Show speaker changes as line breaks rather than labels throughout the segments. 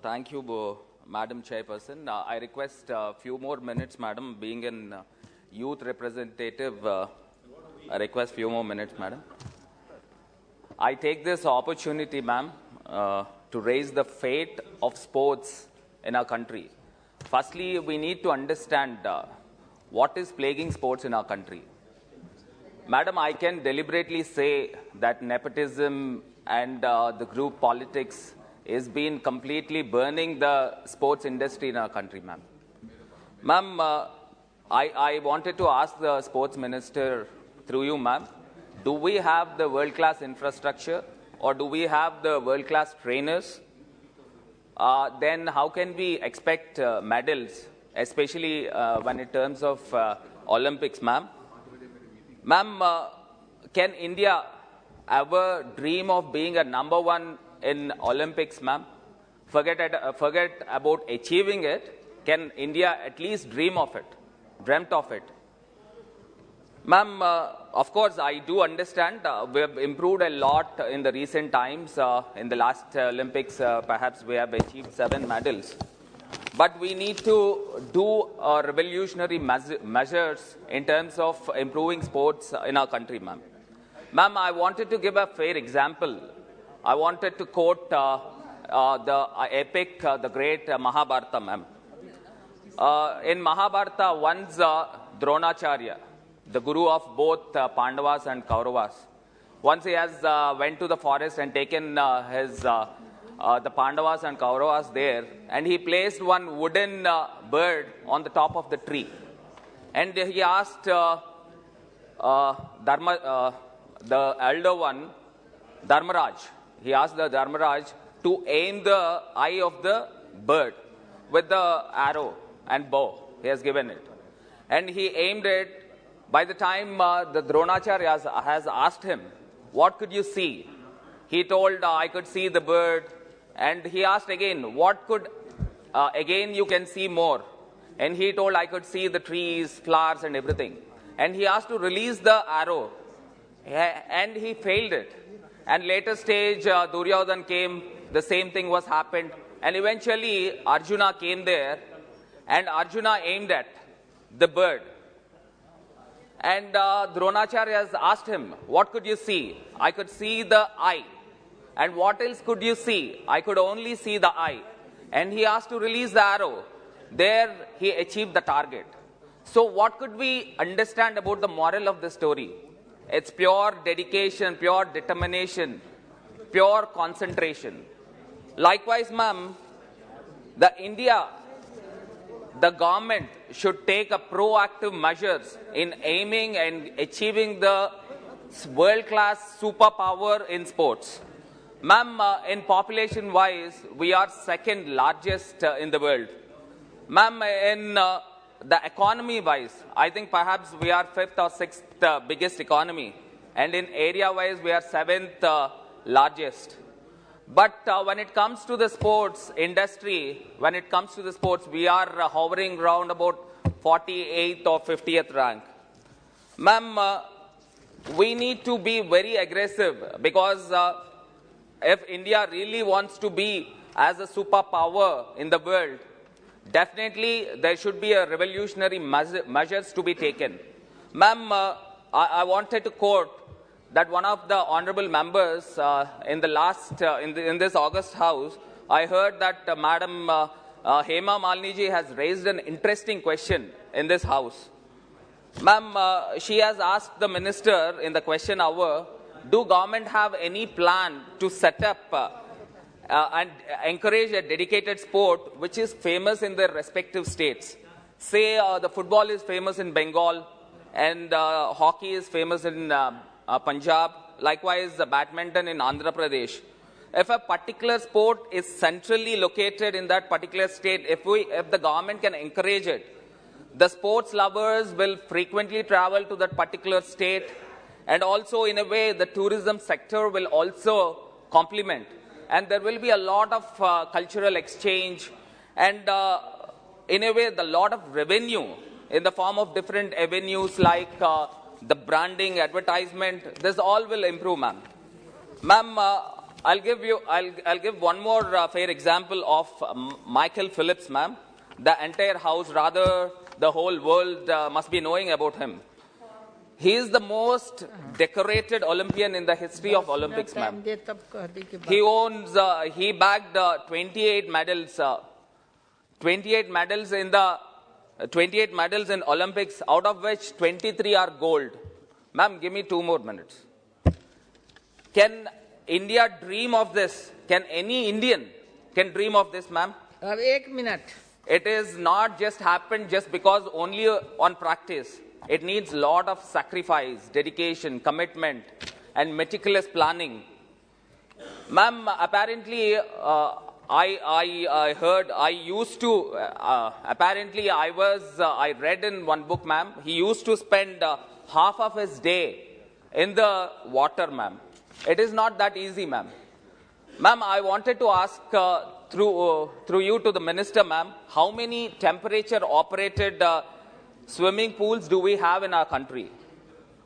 Thank you, Madam Chairperson. I request a few more minutes, Madam. Being an youth representative, I request few more minutes, Madam. I take this opportunity, ma'am, to raise the fate of sports in our country. Firstly, we need to understand what is plaguing sports in our country. Madam, I can deliberately say that nepotism and the group politics is been completely burning the sports industry in our country, ma'am. Ma'am, I wanted to ask the sports minister through you, ma'am, do we have the world-class infrastructure or do we have the world-class trainers? Then how can we expect medals, especially when in terms of Olympics, ma'am? Ma'am, can India ever dream of being a #1 in Olympics, ma'am? Forget about achieving it. Can India at least dream of it, dreamt of it? Ma'am, of course, I do understand we have improved a lot in the recent times. In the last Olympics, perhaps we have achieved 7 medals. But we need to do revolutionary measures in terms of improving sports in our country, ma'am. Ma'am, I wanted to give a fair example. I wanted to quote the epic, the great Mahabharata, ma'am. In Mahabharata, once Dronacharya, the guru of both Pandavas and Kauravas, once he has went to the forest and taken the Pandavas and Kauravas there, and he placed one wooden bird on the top of the tree. And he asked the elder one, Dharmaraj, he asked the Dharmaraj to aim the eye of the bird with the arrow and bow. He has given it. And he aimed it. By the time the Dronacharya has asked him, what could you see? He told, I could see the bird. And he asked again, what could, again you can see more? And he told, I could see the trees, flowers and everything. And he asked to release the arrow. And he failed it. And later stage, Duryodhan came, the same thing was happened. And eventually Arjuna came there and Arjuna aimed at the bird. And Dronacharya has asked him, what could you see? I could see the eye. And what else could you see? I could only see the eye. And he asked to release the arrow. There he achieved the target. So what could we understand about the moral of the story? It's pure dedication, pure determination, pure concentration. Likewise, ma'am, the government should take a proactive measures in aiming and achieving the world-class superpower in sports. Ma'am, in population-wise, we are second largest in the world. Ma'am, in the economy-wise, I think perhaps we are 5th or 6th biggest economy. And in area-wise, we are 7th largest. But when it comes to the sports industry, we are hovering around about 48th or 50th rank. Ma'am, we need to be very aggressive because if India really wants to be as a superpower in the world, definitely there should be a revolutionary measures to be taken. Ma'am, I wanted to quote that one of the honorable members in this August House, I heard that Madam Hema Malini ji has raised an interesting question in this House. Ma'am, she has asked the minister in the question hour, do government have any plan to set up and encourage a dedicated sport which is famous in their respective states? Say the football is famous in Bengal and hockey is famous in Punjab, likewise badminton in Andhra Pradesh. If a particular sport is centrally located in that particular state, if the government can encourage it, the sports lovers will frequently travel to that particular state, and also in a way the tourism sector will also complement, and there will be a lot of cultural exchange and in a way the lot of revenue in the form of different avenues like the branding, advertisement, this all will improve, ma'am. Ma'am, I'll give one more fair example of Michael Phillips, ma'am. The entire house, rather the whole world must be knowing about him. He is the most decorated Olympian in the history of Olympics, ma'am. He bagged 28 medals, 28 medals in the 28 medals in Olympics, out of which 23 are gold. Ma'am, give me 2 more minutes. Can India dream of this? Can any Indian dream of this, ma'am?
1 minute.
It is not just happened just because only on practice. It needs a lot of sacrifice, dedication, commitment, and meticulous planning. Ma'am, apparently, I heard, I used to, apparently I read in one book, ma'am, he used to spend half of his day in the water, ma'am. It is not that easy, ma'am. Ma'am, I wanted to ask through you to the minister, ma'am, how many temperature-operated swimming pools do we have in our country?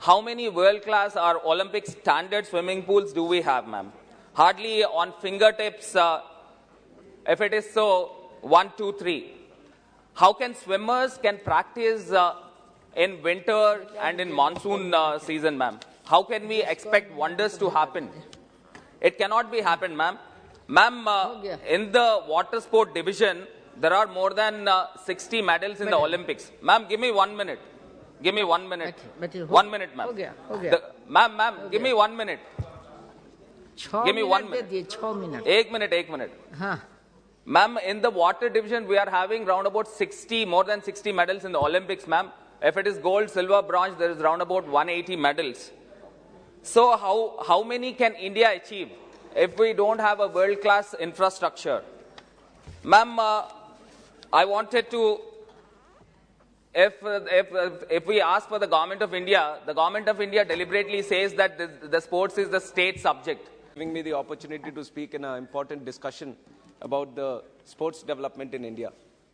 How many world-class or Olympic standard swimming pools do we have, ma'am? Hardly on fingertips, if it is so, 1, 2, 3. How can swimmers practice in winter and in monsoon season, ma'am? How can we expect wonders to happen? It cannot be happened, ma'am. Ma'am, in the water sport division, there are more than 60 medals in the Olympics. Ma'am, give me 1 minute. Give me 1 minute. 1 minute, ma'am. Ma'am, give me 1 minute. Give me 1 minute. 1 minute. Ma'am, in the water division, we are having round about 60, more than 60 medals in the Olympics, ma'am. If it is gold, silver, bronze, there is round about 180 medals. So how many can India achieve if we don't have a world-class infrastructure? Ma'am, I wanted to, if we ask for the government of India deliberately says that the sports is the state subject.
Giving me the opportunity to speak in an important discussion about the sports development in India.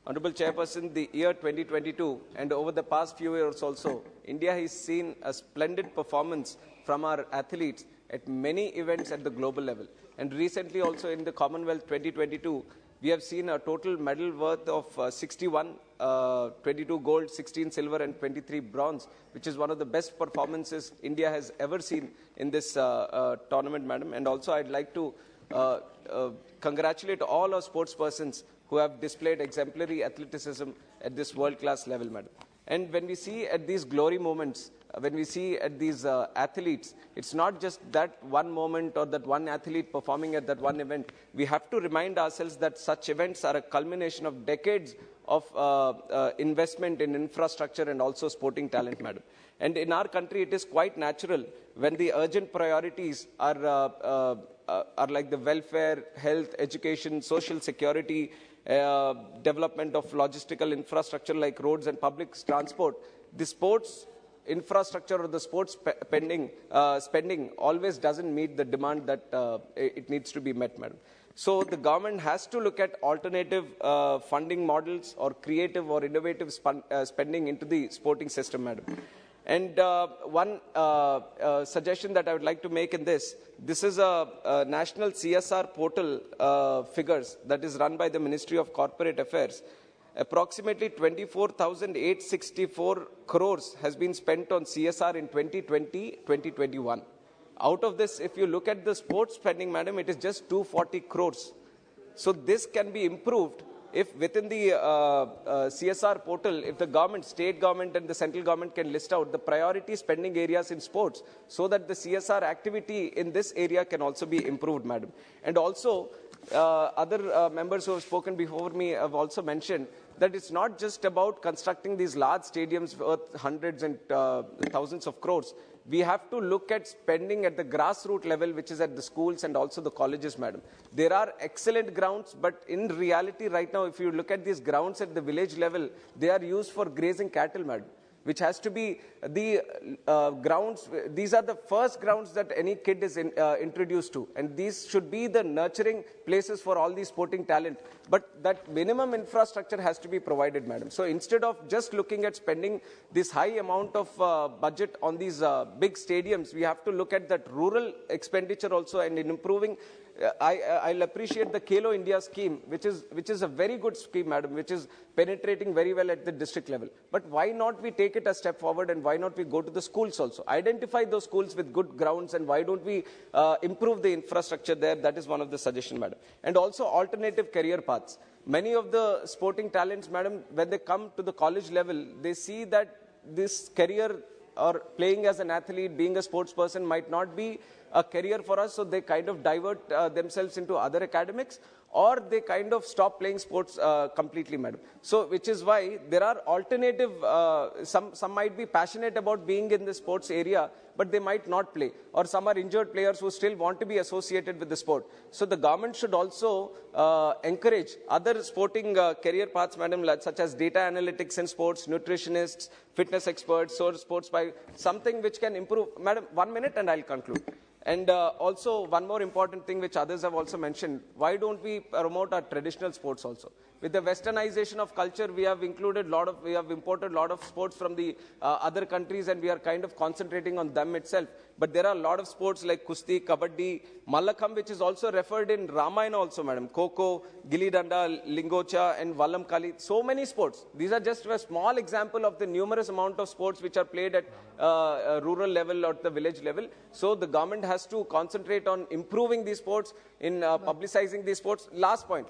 Honorable Chairperson, the year 2022 and over the past few years also, India has seen a splendid performance from our athletes at many events at the global level. And recently also in the Commonwealth 2022, we have seen a total medal worth of 61, 22 gold, 16 silver and 23 bronze, which is one of the best performances India has ever seen in this tournament, madam. And also I'd like to congratulate all our sports persons who have displayed exemplary athleticism at this world-class level, madam. And when we see at these glory moments, when we see at these athletes, it's not just that one moment or that one athlete performing at that one event. We have to remind ourselves that such events are a culmination of decades of investment in infrastructure and also sporting talent, madam. And in our country, it is quite natural when the urgent priorities are like the welfare, health, education, social security, development of logistical infrastructure like roads and public transport. The sports infrastructure or the sports spending always doesn't meet the demand that it needs to be met, madam. So the government has to look at alternative funding models or creative or innovative spending into the sporting system, madam. And one suggestion that I would like to make in this is a national CSR portal figures that is run by the Ministry of Corporate Affairs. Approximately 24,864 crores has been spent on CSR in 2020-2021. Out of this, if you look at the sports spending, madam, it is just 240 crores. So this can be improved if within the CSR portal, if the government, state government and the central government can list out the priority spending areas in sports so that the CSR activity in this area can also be improved, madam. And also, other members who have spoken before me have also mentioned that it's not just about constructing these large stadiums worth hundreds and thousands of crores. We have to look at spending at the grassroots level, which is at the schools and also the colleges, madam. There are excellent grounds, but in reality right now, if you look at these grounds at the village level, they are used for grazing cattle, madam, which has to be the grounds. These are the first grounds that any kid is introduced to. And these should be the nurturing places for all these sporting talent. But that minimum infrastructure has to be provided, madam. So instead of just looking at spending this high amount of budget on these big stadiums, we have to look at that rural expenditure also and in improving I'll appreciate the Khelo India scheme, which is a very good scheme, madam, which is penetrating very well at the district level. But why not we take it a step forward, and why not we go to the schools also? Identify those schools with good grounds, and why don't we improve the infrastructure there? That is one of the suggestions, madam. And also alternative career paths. Many of the sporting talents, madam, when they come to the college level, they see that this career or playing as an athlete, being a sports person might not be a career for us, so they kind of divert themselves into other academics, or they kind of stop playing sports completely, madam. So, which is why there are alternative, some might be passionate about being in the sports area, but they might not play. Or some are injured players who still want to be associated with the sport. So, the government should also encourage other sporting career paths, madam, such as data analytics in sports, nutritionists, fitness experts, so sports by something which can improve. Madam, 1 minute and I'll conclude. And also one more important thing which others have also mentioned, why don't we promote our traditional sports also? With the westernization of culture, we have imported a lot of sports from the other countries, and we are kind of concentrating on them itself. But there are a lot of sports like Kusti, Kabaddi, Mallakham, which is also referred in Ramayana also, madam. Kho, Gilli Danda, Lingocha, and Vallam Kali. So many sports. These are just a small example of the numerous amount of sports which are played at rural level or the village level. So the government has to concentrate on improving these sports, in publicizing these sports. Last point,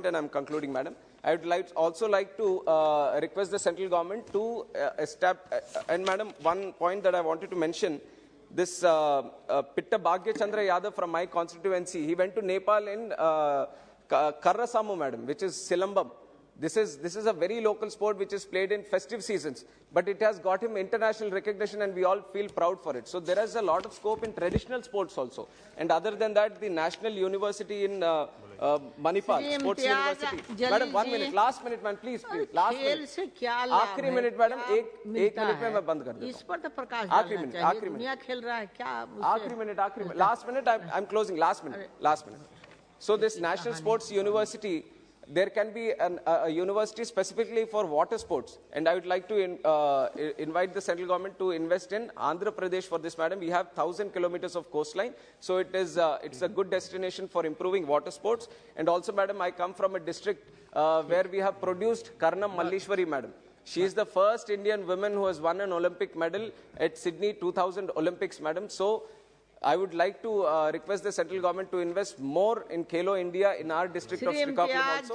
and I'm concluding, madam. I would also like to request the central government to establish, and madam, one point that I wanted to mention, this Pitta Bhagya Chandra Yadav from my constituency, he went to Nepal in Karrasamu, madam, which is Silambam. This is a very local sport which is played in festive seasons, but it has got him international recognition, and we all feel proud for it. So there is a lot of scope in traditional sports also. And other than that, the National University in Manipal, Sports University. Madam, 1 minute, last minute, man, please. Last minute. आखिरी minute, madam, एक minute में मैं बंद कर देता हूँ. इस पर तो प्रकाश डालना चाहिए. दुनिया खेल रहा है क्या? आखिरी minute, last minute. I'm closing. Last minute. So this National Sports University, there can be a university specifically for water sports, and I would like to invite the central government to invest in Andhra Pradesh for this, madam. We have 1,000 kilometers of coastline, so it's a good destination for improving water sports. And also, madam, I come from a district where we have produced Karnam Malleshwari, madam. She is the first Indian woman who has won an Olympic medal at Sydney 2000 Olympics, madam. So I would like to request the central government to invest more in Khelo India in our district of Srikakulam also.